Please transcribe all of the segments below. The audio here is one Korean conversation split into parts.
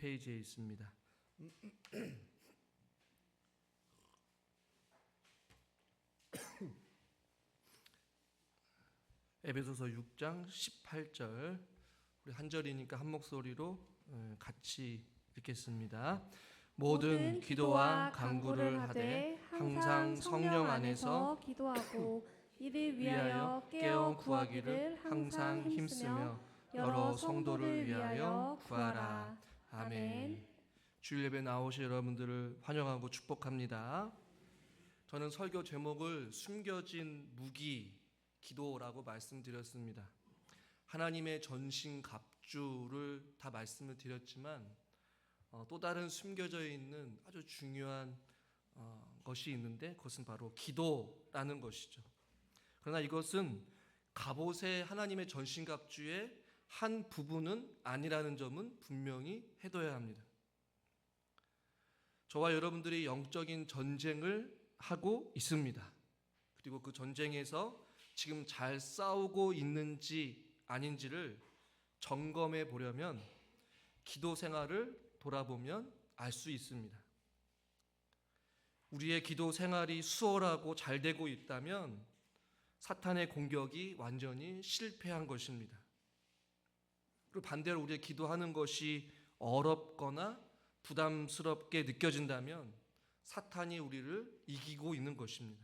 페이지에 있습니다. 에베소서 6장 18절, 우리 한 절이니까 한 목소리로 같이 읽겠습니다. 모든 기도와 간구를 하되 항상 성령 안에서 기도하고 이를 위하여 깨어 구하기를 항상 힘쓰며 여러 성도를 위하여 구하라. 아멘. 주일 예배 나오신 여러분들을 환영하고 축복합니다. 저는 설교 제목을 숨겨진 무기 기도라고 말씀드렸습니다. 하나님의 전신갑주를 다 말씀을 드렸지만 또 다른 숨겨져 있는 아주 중요한 것이 있는데 그것은 바로 기도라는 것이죠. 그러나 이것은 갑옷의 하나님의 전신갑주의 한 부분은 아니라는 점은 분명히 해둬야 합니다. 저와 여러분들이 영적인 전쟁을 하고 있습니다. 그리고 그 전쟁에서 지금 잘 싸우고 있는지 아닌지를 점검해 보려면 기도 생활을 돌아보면 알 수 있습니다. 우리의 기도 생활이 수월하고 잘 되고 있다면 사탄의 공격이 완전히 실패한 것입니다. 그리고 반대로 우리의 기도하는 것이 어렵거나 부담스럽게 느껴진다면 사탄이 우리를 이기고 있는 것입니다.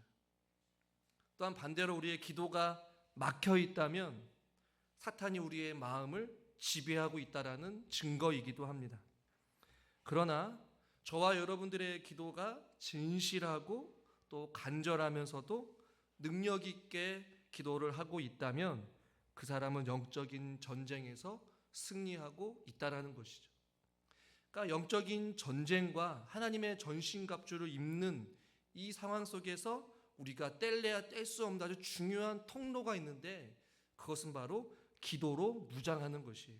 또한 반대로 우리의 기도가 막혀 있다면 사탄이 우리의 마음을 지배하고 있다라는 증거이기도 합니다. 그러나 저와 여러분들의 기도가 진실하고 또 간절하면서도 능력 있게 기도를 하고 있다면 그 사람은 영적인 전쟁에서 승리하고 있다라는 것이죠. 그러니까 영적인 전쟁과 하나님의 전신갑주를 입는 이 상황 속에서 우리가 뗄래야 뗄 수 없는 아주 중요한 통로가 있는데 그것은 바로 기도로 무장하는 것이에요.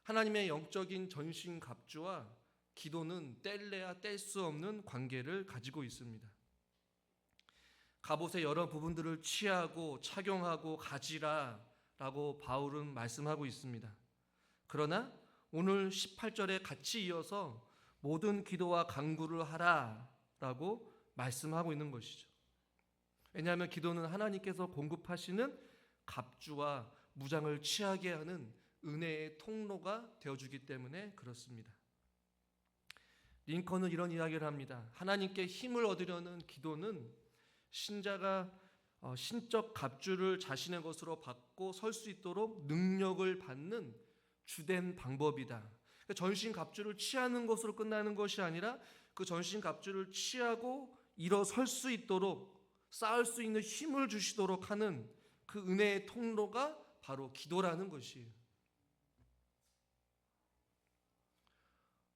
하나님의 영적인 전신갑주와 기도는 뗄래야 뗄 수 없는 관계를 가지고 있습니다. 갑옷의 여러 부분들을 취하고 착용하고 가지라라고 바울은 말씀하고 있습니다. 그러나 오늘 18절에 같이 이어서 모든 기도와 간구를 하라라고 말씀하고 있는 것이죠. 왜냐하면 기도는 하나님께서 공급하시는 갑주와 무장을 취하게 하는 은혜의 통로가 되어주기 때문에 그렇습니다. 링컨은 이런 이야기를 합니다. 하나님께 힘을 얻으려는 기도는 신자가 신적 갑주를 자신의 것으로 받고 설 수 있도록 능력을 받는 주된 방법이다. 전신 갑주를 취하는 것으로 끝나는 것이 아니라 그 전신 갑주를 취하고 일어설 수 있도록 쌓을 수 있는 힘을 주시도록 하는 그 은혜의 통로가 바로 기도라는 것이에요.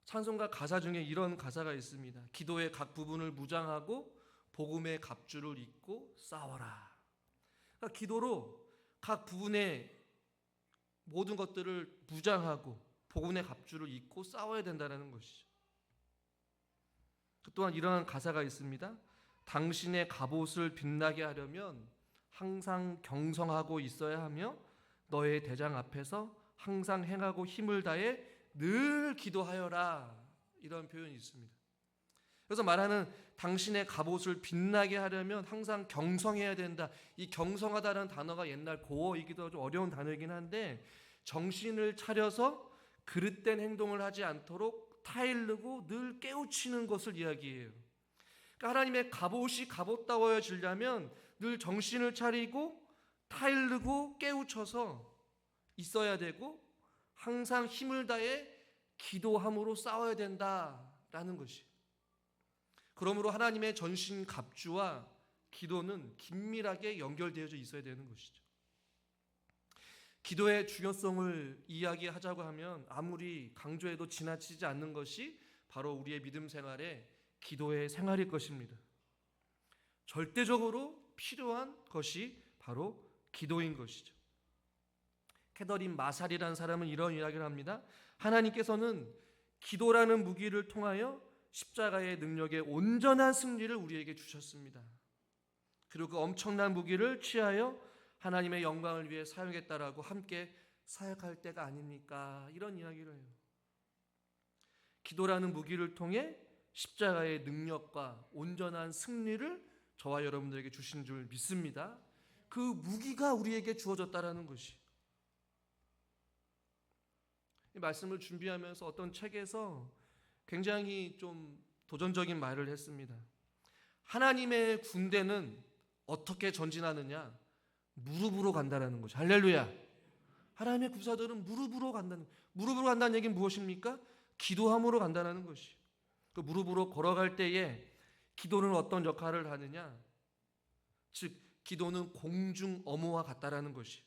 찬송가 가사 중에 이런 가사가 있습니다. 기도의 각 부분을 무장하고 복음의 갑주를 입고 싸워라. 그러니까 기도로 각 부분의 모든 것들을 무장하고 복음의 갑주를 입고 싸워야 된다는 것이죠. 또한 이러한 가사가 있습니다. 당신의 갑옷을 빛나게 하려면 항상 경성하고 있어야 하며 너의 대장 앞에서 항상 행하고 힘을 다해 늘 기도하여라. 이런 표현이 있습니다. 그래서 말하는 당신의 갑옷을 빛나게 하려면 항상 경성해야 된다. 이 경성하다는 단어가 옛날 고어이기도 좀 어려운 단어이긴 한데 정신을 차려서 그릇된 행동을 하지 않도록 타일르고 늘 깨우치는 것을 이야기해요. 그러니까 하나님의 갑옷이 갑옷다워지려면 늘 정신을 차리고 타일르고 깨우쳐서 있어야 되고 항상 힘을 다해 기도함으로 싸워야 된다라는 것이. 그러므로 하나님의 전신 갑주와 기도는 긴밀하게 연결되어져 있어야 되는 것이죠. 기도의 중요성을 이야기하자고 하면 아무리 강조해도 지나치지 않는 것이 바로 우리의 믿음 생활의 기도의 생활일 것입니다. 절대적으로 필요한 것이 바로 기도인 것이죠. 캐더린 마살이라는 사람은 이런 이야기를 합니다. 하나님께서는 기도라는 무기를 통하여 십자가의 능력의 온전한 승리를 우리에게 주셨습니다. 그리고 그 엄청난 무기를 취하여 하나님의 영광을 위해 사용했다라고 함께 사역할 때가 아닙니까? 이런 이야기를 해요. 기도라는 무기를 통해 십자가의 능력과 온전한 승리를 저와 여러분들에게 주신 줄 믿습니다. 그 무기가 우리에게 주어졌다라는 것이. 이 말씀을 준비하면서 어떤 책에서 굉장히 좀 도전적인 말을 했습니다. 하나님의 군대는 어떻게 전진하느냐? 무릎으로 간다라는 거죠. 할렐루야. 하나님의 구사들은 무릎으로 간다는 얘기는 무엇입니까? 기도함으로 간다는 것이. 그 무릎으로 걸어갈 때에 기도는 어떤 역할을 하느냐? 즉 기도는 공중 어무와 같다라는 것이.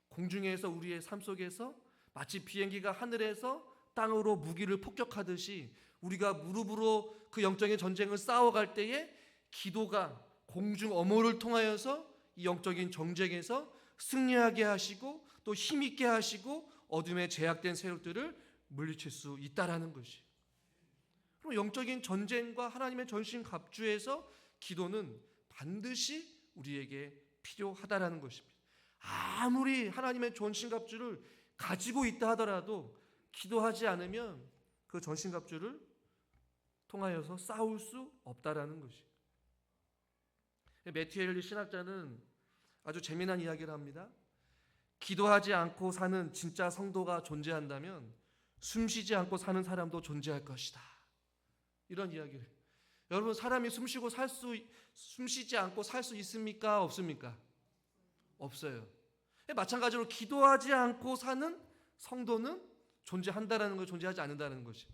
공중에서 우리의 삶 속에서 마치 비행기가 하늘에서 땅으로 무기를 폭격하듯이 우리가 무릎으로 그 영적인 전쟁을 싸워갈 때에 기도가 공중 어무를 통하여서 이 영적인 전쟁에서 승리하게 하시고 또 힘있게 하시고 어둠에 제약된 세력들을 물리칠 수 있다라는 것이. 그럼 영적인 전쟁과 하나님의 전신갑주에서 기도는 반드시 우리에게 필요하다라는 것입니다. 아무리 하나님의 전신갑주를 가지고 있다 하더라도 기도하지 않으면 그 전신갑주를 통하여서 싸울 수 없다라는 것이. 매튜 헨리 신학자는 아주 재미난 이야기를 합니다. 기도하지 않고 사는 진짜 성도가 존재한다면 숨쉬지 않고 사는 사람도 존재할 것이다. 이런 이야기를. 여러분, 사람이 숨쉬지 않고 살 수 있습니까? 없습니까? 없어요. 마찬가지로 기도하지 않고 사는 성도는 존재한다라는 것, 존재하지 않는다는 것이.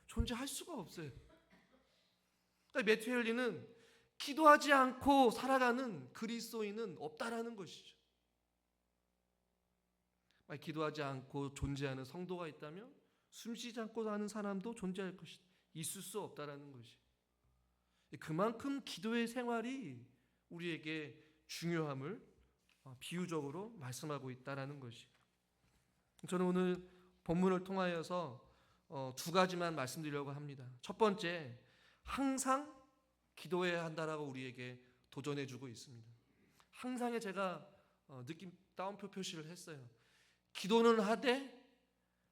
존재할 수가 없어요. 그러니까 매튜 헨리는 기도하지 않고 살아가는 그리스도인은 없다라는 것이죠. 기도하지 않고 존재하는 성도가 있다면 숨쉬지 않고 사는 사람도 존재할 것이다. 있을 수 없다라는 것이. 그만큼 기도의 생활이 우리에게 중요함을 비유적으로 말씀하고 있다라는 것이. 저는 오늘 본문을 통하여서 두 가지만 말씀드리려고 합니다. 첫 번째, 항상 기도해야 한다라고 우리에게 도전해주고 있습니다. 항상에 제가 느낌 따옴표 표시를 했어요. 기도는 하되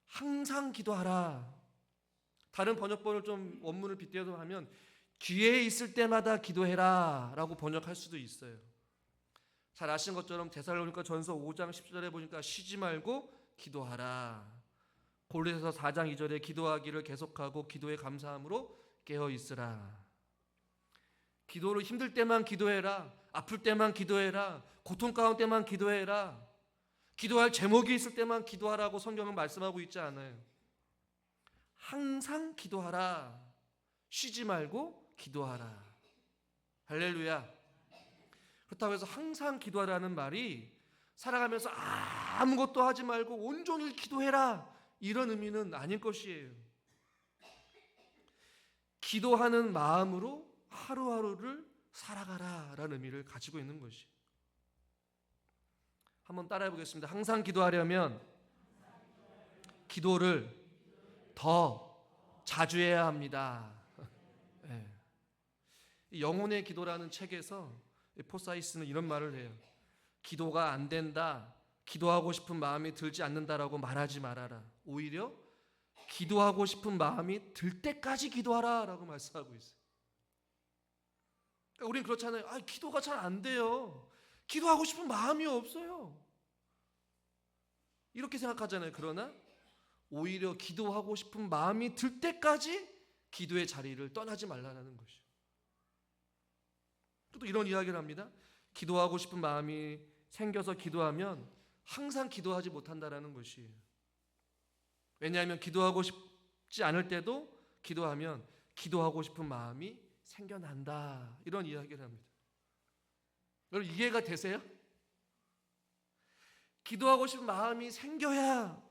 항상 기도하라. 다른 번역본을 좀 원문을 빗대어서 하면 기회에 있을 때마다 기도해라 라고 번역할 수도 있어요. 잘 아시는 것처럼 데살로니가 전서 5장 10절에 보니까 쉬지 말고 기도하라. 고린도서 4장 2절에 기도하기를 계속하고 기도에 감사함으로 깨어 있으라. 기도를 힘들 때만 기도해라. 아플 때만 기도해라. 고통 가운데만 기도해라. 기도할 제목이 있을 때만 기도하라고 성경은 말씀하고 있지 않아요. 항상 기도하라. 쉬지 말고 기도하라. 할렐루야. 그렇다고 해서 항상 기도하라는 말이 살아가면서 아무것도 하지 말고 온종일 기도해라 이런 의미는 아닐 것이에요. 기도하는 마음으로 하루하루를 살아가라라는 의미를 가지고 있는 것이. 한번 따라해 보겠습니다. 항상 기도하려면 기도를 더 자주 해야 합니다. 네. 영혼의 기도라는 책에서 포사이스는 이런 말을 해요. 기도가 안 된다, 기도하고 싶은 마음이 들지 않는다라고 말하지 말아라. 오히려 기도하고 싶은 마음이 들 때까지 기도하라라고 말씀하고 있어요. 그러니까 우리는 그렇잖아요. 기도가 잘 안 돼요. 기도하고 싶은 마음이 없어요. 이렇게 생각하잖아요. 그러나 오히려 기도하고 싶은 마음이 들 때까지 기도의 자리를 떠나지 말라는 것이죠. 또 이런 이야기를 합니다. 기도하고 싶은 마음이 생겨서 기도하면 항상 기도하지 못한다라는 것이에요. 왜냐하면 기도하고 싶지 않을 때도 기도하면 기도하고 싶은 마음이 생겨난다. 이런 이야기를 합니다. 여러분 이해가 되세요? 기도하고 싶은 마음이 생겨야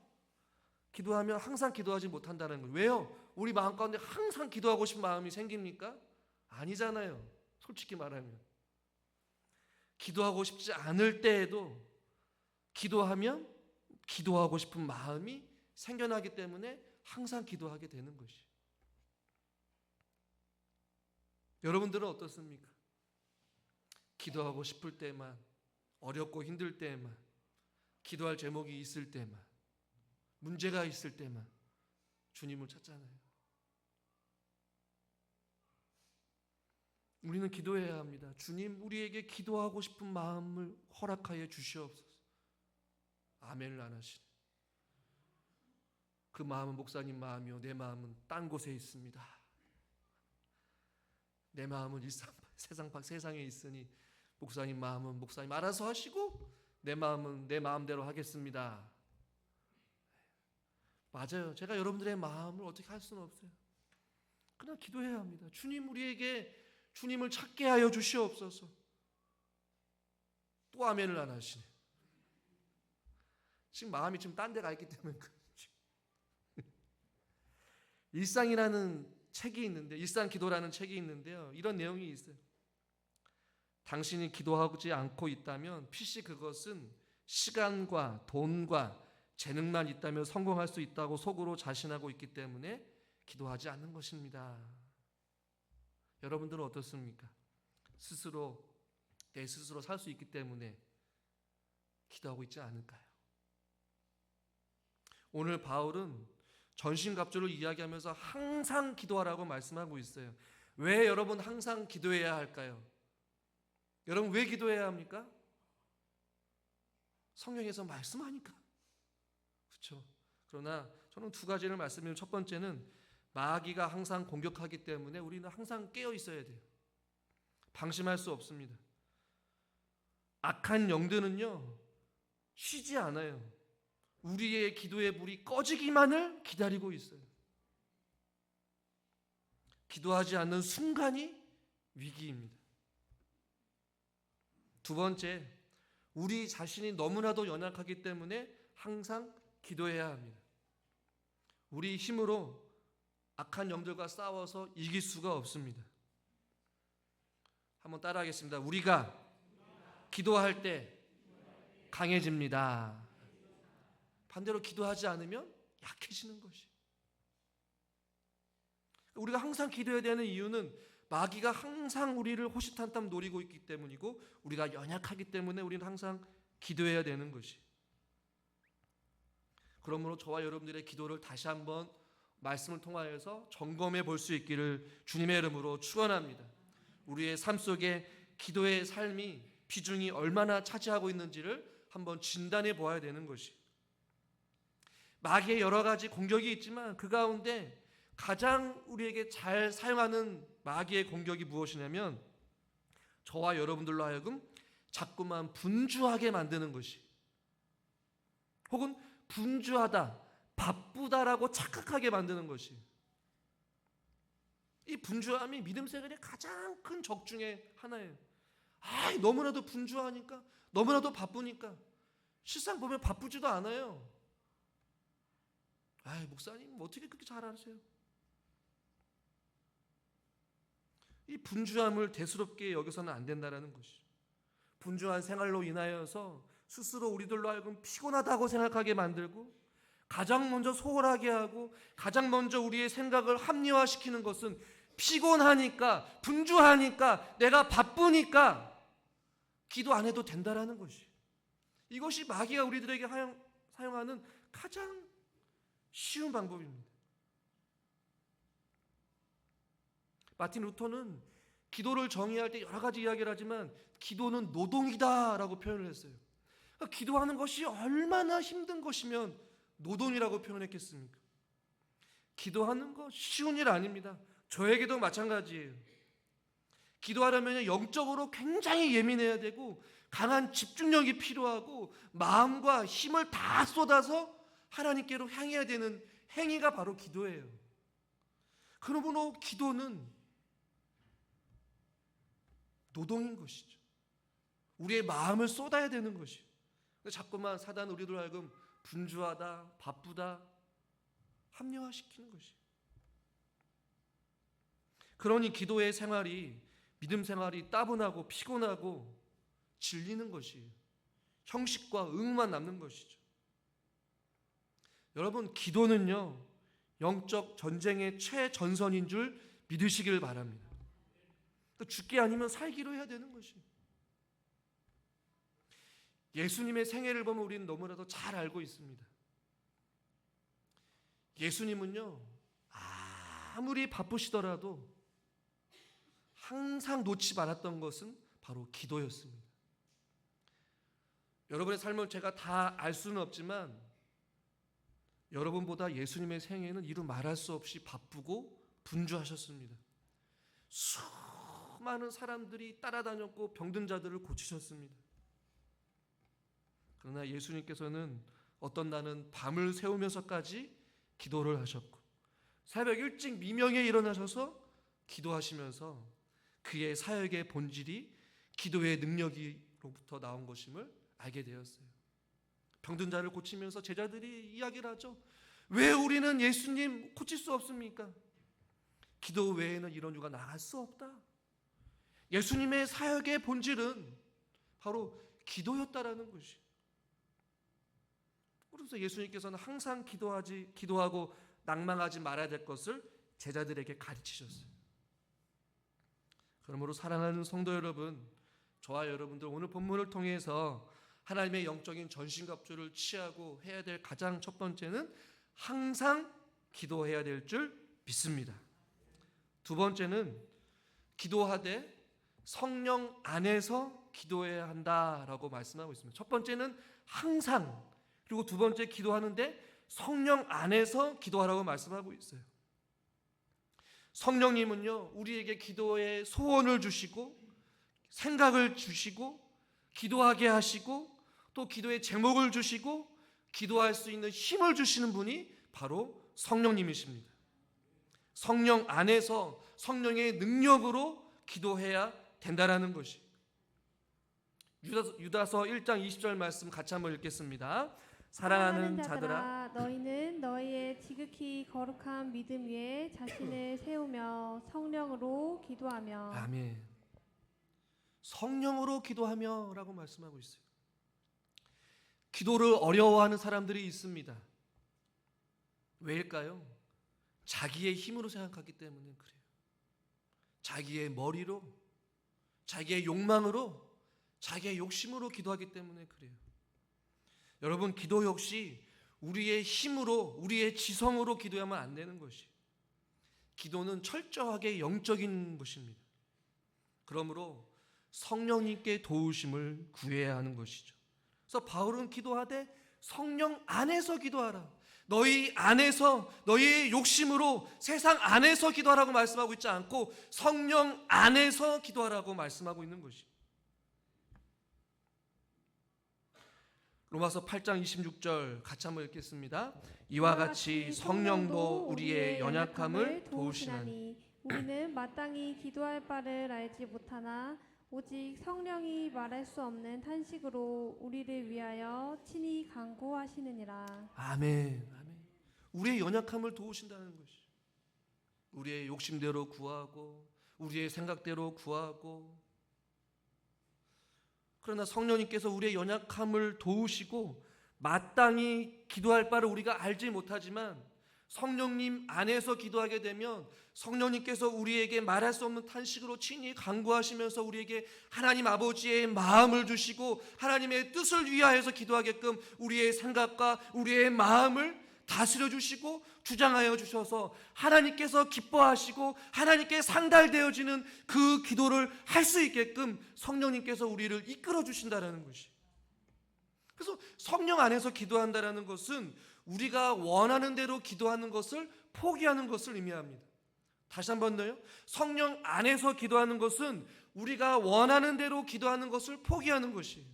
기도하면 항상 기도하지 못한다는 거예요. 왜요? 우리 마음 가운데 항상 기도하고 싶은 마음이 생깁니까? 아니잖아요. 솔직히 말하면. 기도하고 싶지 않을 때에도 기도하면 기도하고 싶은 마음이 생겨나기 때문에 항상 기도하게 되는 것이. 여러분들은 어떻습니까? 기도하고 싶을 때만, 어렵고 힘들 때만, 기도할 제목이 있을 때만, 문제가 있을 때만 주님을 찾잖아요. 우리는 기도해야 합니다. 주님, 우리에게 기도하고 싶은 마음을 허락하여 주시옵소서. 아멘을 안 하시네. 그 마음은 목사님 마음이요, 내 마음은 딴 곳에 있습니다. 내 마음은 세상에 있으니 목사님 마음은 목사님 알아서 하시고 내 마음은 내 마음대로 하겠습니다. 맞아요. 제가 여러분들의 마음을 어떻게 할 수는 없어요. 그러나 기도해야 합니다. 주님, 우리에게 주님을 찾게 하여 주시옵소서. 또 아멘을 안 하시네. 지금 마음이 지금 딴 데 가 있기 때문에 그렇지. 일상이라는 책이 있는데, 일상 기도라는 책이 있는데요, 이런 내용이 있어요. 당신이 기도하지 않고 있다면 필시 그것은 시간과 돈과 재능만 있다면 성공할 수 있다고 속으로 자신하고 있기 때문에 기도하지 않는 것입니다. 여러분들은 어떻습니까? 내 스스로 살 수 있기 때문에 기도하고 있지 않을까요? 오늘 바울은 전신갑주를 이야기하면서 항상 기도하라고 말씀하고 있어요. 왜 여러분 항상 기도해야 할까요? 여러분 왜 기도해야 합니까? 성경에서 말씀하니까. 그렇죠? 그러나 저는 두 가지를 말씀드리면, 첫 번째는 마귀가 항상 공격하기 때문에 우리는 항상 깨어 있어야 돼요. 방심할 수 없습니다. 악한 영들은요, 쉬지 않아요. 우리의 기도의 불이 꺼지기만을 기다리고 있어요. 기도하지 않는 순간이 위기입니다. 두 번째, 우리 자신이 너무나도 연약하기 때문에 항상 기도해야 합니다. 우리 힘으로 악한 영들과 싸워서 이길 수가 없습니다. 한번 따라하겠습니다. 우리가 기도할 때 강해집니다. 반대로 기도하지 않으면 약해지는 것이. 우리가 항상 기도해야 되는 이유는 마귀가 항상 우리를 호시탐탐 노리고 있기 때문이고, 우리가 연약하기 때문에 우리는 항상 기도해야 되는 것이. 그러므로 저와 여러분들의 기도를 다시 한번 말씀을 통하여서 점검해 볼 수 있기를 주님의 이름으로 축원합니다. 우리의 삶 속에 기도의 삶이 비중이 얼마나 차지하고 있는지를 한번 진단해 보아야 되는 것이. 마귀의 여러 가지 공격이 있지만 그 가운데 가장 우리에게 잘 사용하는 마귀의 공격이 무엇이냐면, 저와 여러분들로 하여금 자꾸만 분주하게 만드는 것이, 혹은 분주하다, 바쁘다라고 착각하게 만드는 것이. 이 분주함이 믿음 생활의 가장 큰 적 중에 하나예요. 너무나도 분주하니까, 너무나도 바쁘니까 실상 보면 바쁘지도 않아요. 목사님 어떻게 그렇게 잘 아세요? 이 분주함을 대수롭게 여기서는 안 된다라는 것이. 분주한 생활로 인하여서 스스로 우리들로 하여금 피곤하다고 생각하게 만들고, 가장 먼저 소홀하게 하고 가장 먼저 우리의 생각을 합리화시키는 것은 피곤하니까, 분주하니까, 내가 바쁘니까 기도 안 해도 된다라는 것이. 이것이 마귀가 우리들에게 사용하는 가장 쉬운 방법입니다. 마틴 루터는 기도를 정의할 때 여러 가지 이야기를 하지만 기도는 노동이다라고 표현을 했어요. 그러니까 기도하는 것이 얼마나 힘든 것이면 노동이라고 표현했겠습니까? 기도하는 거 쉬운 일 아닙니다. 저에게도 마찬가지예요. 기도하려면 영적으로 굉장히 예민해야 되고 강한 집중력이 필요하고 마음과 힘을 다 쏟아서 하나님께로 향해야 되는 행위가 바로 기도예요. 그러므로 기도는 노동인 것이죠. 우리의 마음을 쏟아야 되는 것이에요. 자꾸만 사단 우리들 하여금 분주하다, 바쁘다 합리화시키는 것이에요. 그러니 기도의 생활이, 믿음 생활이 따분하고 피곤하고 질리는 것이에요. 형식과 의무만 남는 것이죠. 여러분, 기도는요, 영적 전쟁의 최전선인 줄 믿으시길 바랍니다. 죽기 아니면 살기로 해야 되는 것이에요. 예수님의 생애를 보면 우리는 너무나도 잘 알고 있습니다. 예수님은요, 아무리 바쁘시더라도 항상 놓지 말았던 것은 바로 기도였습니다. 여러분의 삶을 제가 다 알 수는 없지만 여러분보다 예수님의 생애는 이루 말할 수 없이 바쁘고 분주하셨습니다. 수많은 사람들이 따라다녔고 병든 자들을 고치셨습니다. 그러나 예수님께서는 어떤 날은 밤을 새우면서까지 기도를 하셨고 새벽 일찍 미명에 일어나셔서 기도하시면서 그의 사역의 본질이 기도의 능력으로부터 나온 것임을 알게 되었어요. 병든 자를 고치면서 제자들이 이야기를 하죠. 왜 우리는 예수님 고칠 수 없습니까? 기도 외에는 이런 유가 나갈 수 없다. 예수님의 사역의 본질은 바로 기도였다라는 것이. 그래서 예수님께서는 항상 기도하고 낭망하지 말아야 될 것을 제자들에게 가르치셨어요. 그러므로 사랑하는 성도 여러분, 저와 여러분들 오늘 본문을 통해서 하나님의 영적인 전신갑주를 취하고 해야 될 가장 첫 번째는 항상 기도해야 될 줄 믿습니다. 두 번째는 기도하되 성령 안에서 기도해야 한다라고 말씀하고 있습니다. 첫 번째는 항상, 그리고 두 번째 기도하는데 성령 안에서 기도하라고 말씀하고 있어요. 성령님은요, 우리에게 기도의 소원을 주시고 생각을 주시고 기도하게 하시고 또 기도의 제목을 주시고 기도할 수 있는 힘을 주시는 분이 바로 성령님이십니다. 성령 안에서 성령의 능력으로 기도해야 된다라는 것이. 유다서 1장 20절 말씀 같이 한번 읽겠습니다. 사랑하는 자들아, 너희는 너희의 지극히 거룩한 믿음 위에 자신을 세우며 성령으로 기도하며. 아멘. 성령으로 기도하며 라고 말씀하고 있어요. 기도를 어려워하는 사람들이 있습니다. 왜일까요? 자기의 힘으로 생각하기 때문에 그래요. 자기의 머리로, 자기의 욕망으로, 자기의 욕심으로 기도하기 때문에 그래요. 여러분, 기도 역시 우리의 힘으로, 우리의 지성으로 기도하면 안 되는 것이. 기도는 철저하게 영적인 것입니다. 그러므로 성령님께 도우심을 구해야 하는 것이죠. 그래서 바울은 기도하되 성령 안에서 기도하라. 너희 안에서, 너희의 욕심으로 세상 안에서 기도하라고 말씀하고 있지 않고 성령 안에서 기도하라고 말씀하고 있는 것이. 로마서 8장 26절 같이 한번 읽겠습니다. 이와 같이 성령도 우리의 연약함을 도우시나니. 우리는 마땅히 기도할 바를 알지 못하나 오직 성령이 말할 수 없는 탄식으로 우리를 위하여 친히 간구하시느니라. 아멘. 아멘. 우리의 연약함을 도우신다는 것이. 우리의 욕심대로 구하고 우리의 생각대로 구하고, 그러나 성령님께서 우리의 연약함을 도우시고 마땅히 기도할 바를 우리가 알지 못하지만 성령님 안에서 기도하게 되면 성령님께서 우리에게 말할 수 없는 탄식으로 친히 간구하시면서 우리에게 하나님 아버지의 마음을 주시고 하나님의 뜻을 위하여서 기도하게끔 우리의 생각과 우리의 마음을 다스려 주시고 주장하여 주셔서 하나님께서 기뻐하시고 하나님께 상달되어지는 그 기도를 할 수 있게끔 성령님께서 우리를 이끌어 주신다라는 것이. 그래서 성령 안에서 기도한다라는 것은 우리가 원하는 대로 기도하는 것을 포기하는 것을 의미합니다. 다시 한 번 더요. 성령 안에서 기도하는 것은 우리가 원하는 대로 기도하는 것을 포기하는 것이에요.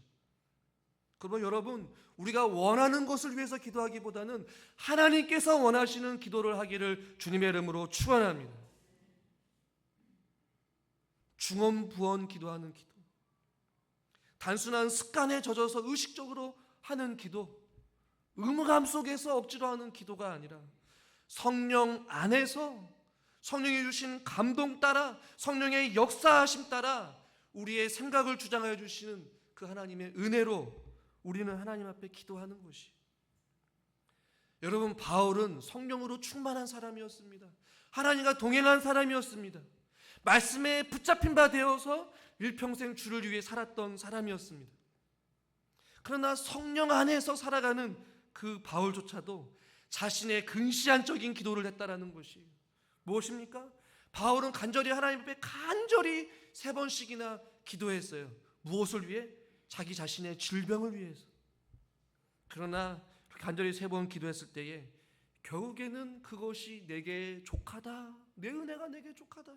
그러면 여러분, 우리가 원하는 것을 위해서 기도하기보다는 하나님께서 원하시는 기도를 하기를 주님의 이름으로 축원합니다. 중언부언 기도하는 기도, 단순한 습관에 젖어서 의식적으로 하는 기도, 의무감 속에서 억지로 하는 기도가 아니라 성령 안에서 성령이 주신 감동 따라, 성령의 역사하심 따라 우리의 생각을 주장하여 주시는 그 하나님의 은혜로 우리는 하나님 앞에 기도하는 것이. 여러분, 바울은 성령으로 충만한 사람이었습니다. 하나님과 동행한 사람이었습니다. 말씀에 붙잡힌 바 되어서 일평생 주를 위해 살았던 사람이었습니다. 그러나 성령 안에서 살아가는 그 바울조차도 자신의 근시안적인 기도를 했다라는 것이 무엇입니까? 바울은 간절히 하나님 앞에 간절히 3번씩이나 기도했어요. 무엇을 위해? 자기 자신의 질병을 위해서. 그러나 간절히 3번 기도했을 때에 결국에는 그것이 내게 족하다, 내 은혜가 내게 족하다,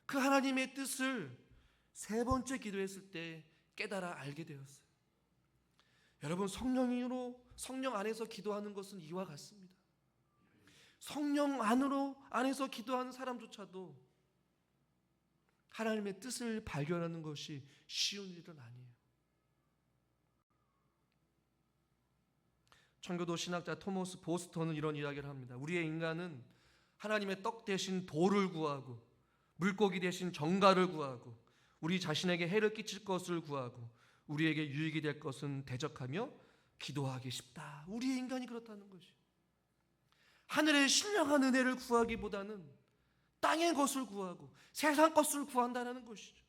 그 하나님의 뜻을 3번째 기도했을 때 깨달아 알게 되었어요. 여러분, 성령 안에서 기도하는 것은 이와 같습니다. 성령 안에서 기도하는 사람조차도 하나님의 뜻을 발견하는 것이 쉬운 일은 아니에요. 청교도 신학자 토머스 보스턴은 이런 이야기를 합니다. 우리의 인간은 하나님의 떡 대신 돌을 구하고 물고기 대신 정갈을 구하고 우리 자신에게 해를 끼칠 것을 구하고 우리에게 유익이 될 것은 대적하며 기도하기 쉽다. 우리의 인간이 그렇다는 것이. 하늘의 신령한 은혜를 구하기보다는 땅의 것을 구하고 세상 것을 구한다는 것이죠.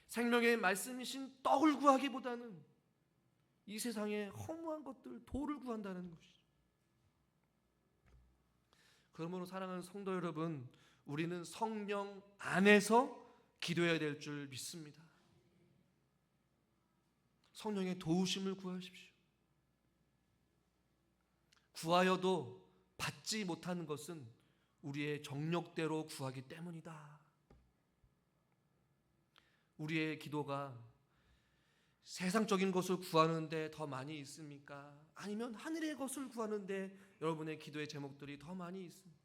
생명의 말씀이신 떡을 구하기보다는 이 세상의 허무한 것들, 돌을 구한다는 것이죠. 그러므로 사랑하는 성도 여러분, 우리는 성령 안에서 기도해야 될 줄 믿습니다. 성령의 도우심을 구하십시오. 구하여도 받지 못하는 것은 우리의 정력대로 구하기 때문이다. 우리의 기도가 세상적인 것을 구하는데 더 많이 있습니까? 아니면 하늘의 것을 구하는데 여러분의 기도의 제목들이 더 많이 있습니까?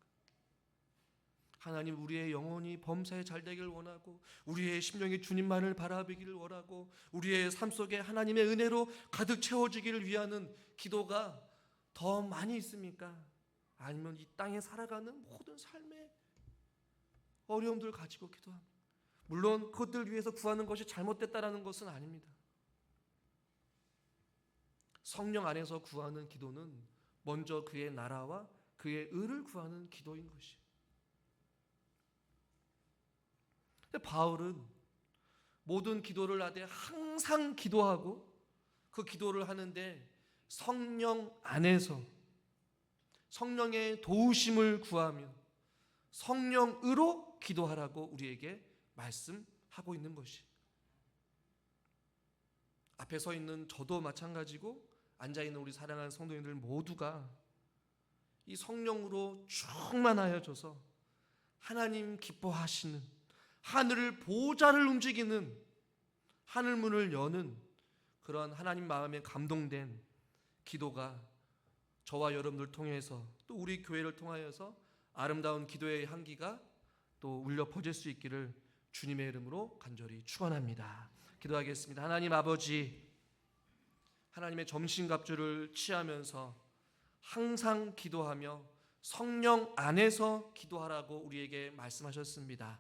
하나님, 우리의 영혼이 범사에 잘 되기를 원하고 우리의 심령이 주님만을 바라보기를 원하고 우리의 삶 속에 하나님의 은혜로 가득 채워지기를 위하는 기도가 더 많이 있습니까? 아니면 이 땅에 살아가는 모든 삶의 어려움들을 가지고 기도합니다. 물론 그것들 위해서 구하는 것이 잘못됐다라는 것은 아닙니다. 성령 안에서 구하는 기도는 먼저 그의 나라와 그의 의를 구하는 기도인 것이에요. 근데 바울은 모든 기도를 하되 항상 기도하고 그 기도를 하는데 성령 안에서 성령의 도우심을 구하며 성령으로 기도하라고 우리에게 말씀하고 있는 것이에요. 앞에 서 있는 저도 마찬가지고 앉아있는 우리 사랑하는 성도님들 모두가 이 성령으로 충만하여져서 하나님 기뻐하시는 하늘을 보좌를 움직이는 하늘문을 여는 그런 하나님 마음에 감동된 기도가 저와 여러분들 통해서 또 우리 교회를 통하여서 아름다운 기도의 향기가 또 울려 퍼질 수 있기를 주님의 이름으로 간절히 축원합니다. 기도하겠습니다. 하나님 아버지, 하나님의 점심갑주를 취하면서 항상 기도하며 성령 안에서 기도하라고 우리에게 말씀하셨습니다.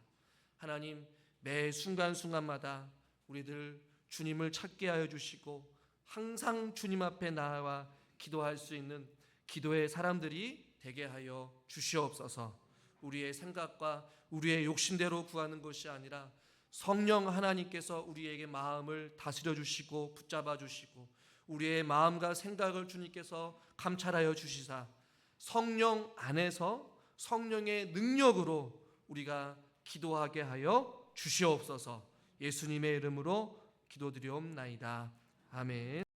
하나님, 매 순간순간마다 우리들 주님을 찾게 하여 주시고 항상 주님 앞에 나와 기도할 수 있는 기도의 사람들이 되게 하여 주시옵소서. 우리의 생각과 우리의 욕심대로 구하는 것이 아니라 성령 하나님께서 우리에게 마음을 다스려 주시고 붙잡아 주시고 우리의 마음과 생각을 주님께서 감찰하여 주시사 성령 안에서 성령의 능력으로 우리가 기도하게 하여 주시옵소서. 예수님의 이름으로 기도드리옵나이다. 아멘.